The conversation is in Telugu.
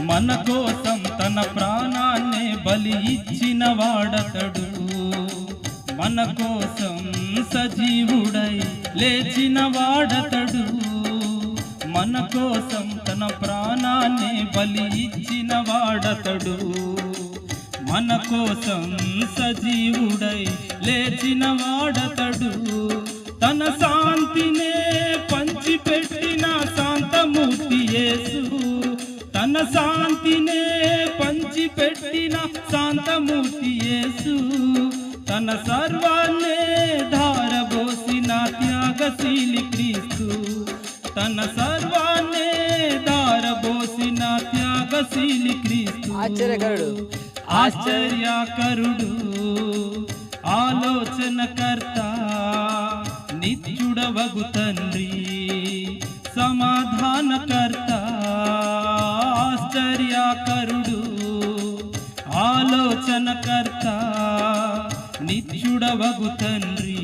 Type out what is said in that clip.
మన కోసం తన ప్రాణాన్నే బలి ఇచ్చిన వాడతడు, మన కోసం సజీవుడై లేచిన వాడతడు, మన కోసం తన ప్రాణాన్ని బలి ఇచ్చిన వాడతడు, మన కోసం సజీవుడై లేచిన వాడతడు. తన శాంతినే పంచిపెట్టిన శాంతమూర్తి యేసు, తన శాంతినే పంచిపెట్టిన శాంతమూర్తి యేసు, తన సర్వాన్నే ధారబోసిన త్యాగశీలి క్రీస్తు, తన సర్వాన్నే ధారబోసిన త్యాగశీలి క్రీస్తు. ఆశ్చర్యకరుడు ఆలోచనకర్త నిత్యుడవగు తండ్రి సమాధానకర్త. ఆశ్చర్యకరుడు ఆలోచనకర్త నిత్యుడవగు తండ్రి